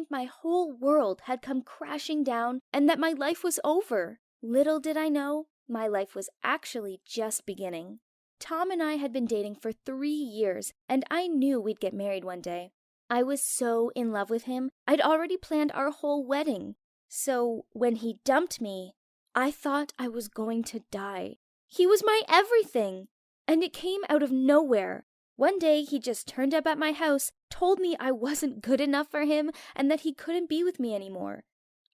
think my whole world had come crashing down and that my life was over. Little did I know, my life was actually just beginning. Tom and I had been dating for 3 years, and I knew we'd get married one day. I was so in love with him, I'd already planned our whole wedding. So when he dumped me, I thought I was going to die. He was my everything, and it came out of nowhere. One day he just turned up at my house, told me I wasn't good enough for him, and that he couldn't be with me anymore.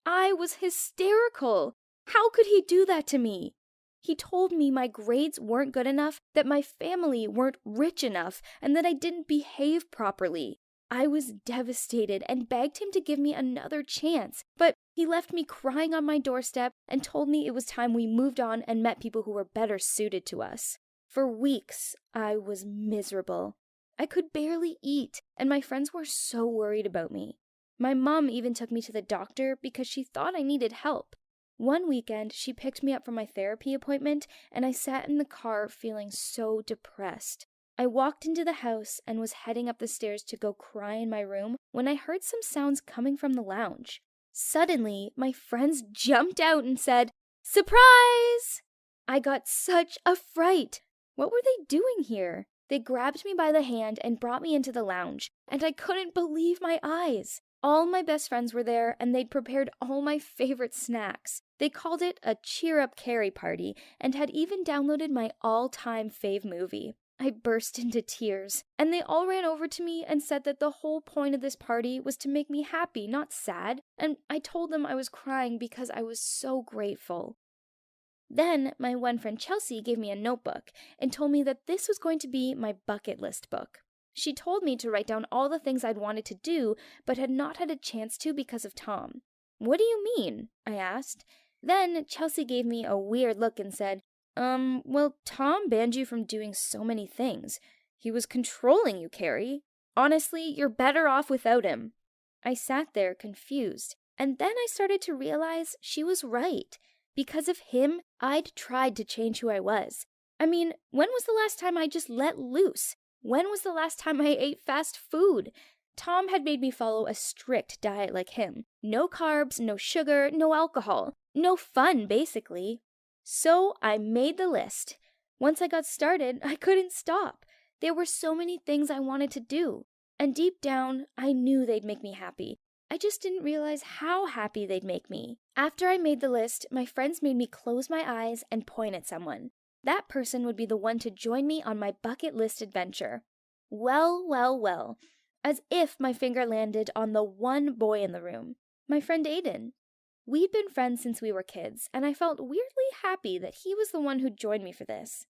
I was hysterical. How could he do that to me? He told me my grades weren't good enough, that my family weren't rich enough, and that I didn't behave properly. I was devastated and begged him to give me another chance, but he left me crying on my doorstep and told me it was time we moved on and met people who were better suited to us. For weeks, I was miserable. I could barely eat, and my friends were so worried about me. My mom even took me to the doctor because she thought I needed help. One weekend, she picked me up from my therapy appointment, and I sat in the car feeling so depressed. I walked into the house and was heading up the stairs to go cry in my room when I heard some sounds coming from the lounge. Suddenly, my friends jumped out and said, "Surprise!" I got such a fright. What were they doing here? They grabbed me by the hand and brought me into the lounge, and I couldn't believe my eyes. All my best friends were there, and they'd prepared all my favorite snacks. They called it a cheer-up Carrie party, and had even downloaded my all-time fave movie. I burst into tears, and they all ran over to me and said that the whole point of this party was to make me happy, not sad, and I told them I was crying because I was so grateful. Then, my one friend Chelsea gave me a notebook and told me that this was going to be my bucket list book. She told me to write down all the things I'd wanted to do, but had not had a chance to because of Tom. "What do you mean?" I asked. Then Chelsea gave me a weird look and said, well, Tom banned you from doing so many things. He was controlling you, Carrie. Honestly, you're better off without him." I sat there confused, and then I started to realize she was right. Because of him, I'd tried to change who I was. I mean, when was the last time I just let loose? When was the last time I ate fast food? Tom had made me follow a strict diet like him. No carbs, no sugar, no alcohol. No fun, basically. So I made the list. Once I got started, I couldn't stop. There were so many things I wanted to do. And deep down, I knew they'd make me happy. I just didn't realize how happy they'd make me. After I made the list, my friends made me close my eyes and point at someone. That person would be the one to join me on my bucket list adventure. Well, well, well. As if my finger landed on the one boy in the room. My friend Aiden. We'd been friends since we were kids, and I felt weirdly happy that he was the one who joined me for this.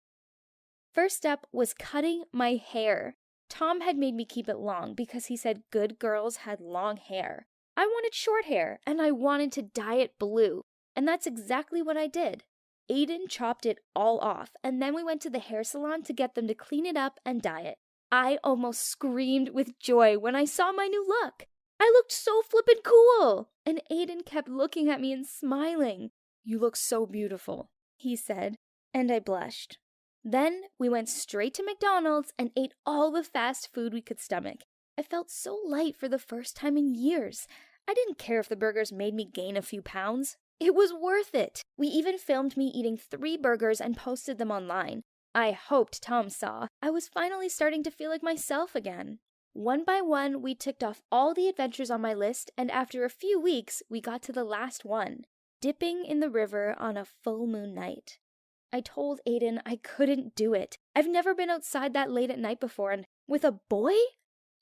First up was cutting my hair. Tom had made me keep it long because he said good girls had long hair. I wanted short hair, and I wanted to dye it blue, and that's exactly what I did. Aiden chopped it all off, and then we went to the hair salon to get them to clean it up and dye it. I almost screamed with joy when I saw my new look. I looked so flippin' cool, and Aiden kept looking at me and smiling. "You look so beautiful," he said, and I blushed. Then we went straight to McDonald's and ate all the fast food we could stomach. I felt so light for the first time in years. I didn't care if the burgers made me gain a few pounds. It was worth it. We even filmed me eating 3 burgers and posted them online. I hoped Tom saw. I was finally starting to feel like myself again. One by one, we ticked off all the adventures on my list, and after a few weeks, we got to the last one, dipping in the river on a full moon night. I told Aiden I couldn't do it. I've never been outside that late at night before, and with a boy?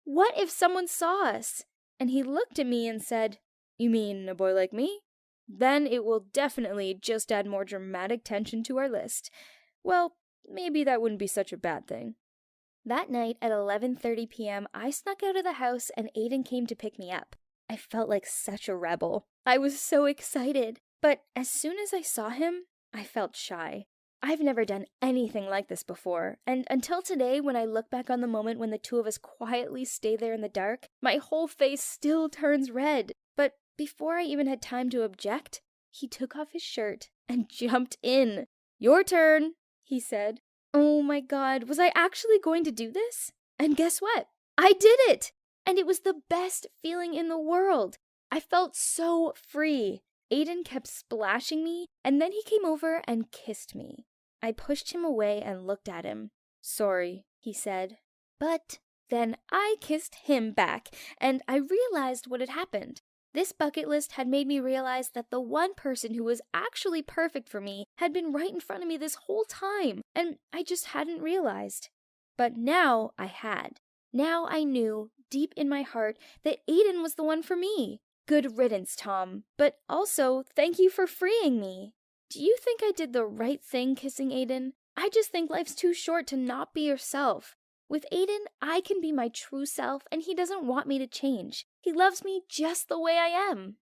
What if someone saw us? And he looked at me and said, "You mean a boy like me? Then it will definitely just add more dramatic tension to our list. Well, maybe that wouldn't be such a bad thing." That night at 11:30 p.m., I snuck out of the house and Aiden came to pick me up. I felt like such a rebel. I was so excited. But as soon as I saw him, I felt shy. I've never done anything like this before, and until today, when I look back on the moment when the two of us quietly stay there in the dark, my whole face still turns red. But before I even had time to object, he took off his shirt and jumped in. "Your turn," he said. Oh my God, was I actually going to do this? And guess what? I did it! And it was the best feeling in the world. I felt so free. Aiden kept splashing me, and then he came over and kissed me. I pushed him away and looked at him. "Sorry," he said. But then I kissed him back, and I realized what had happened. This bucket list had made me realize that the one person who was actually perfect for me had been right in front of me this whole time, and I just hadn't realized. But now I had. Now I knew, deep in my heart, that Aiden was the one for me. Good riddance, Tom. But also, thank you for freeing me. Do you think I did the right thing kissing Aiden? I just think life's too short to not be yourself. With Aiden, I can be my true self, and he doesn't want me to change. He loves me just the way I am.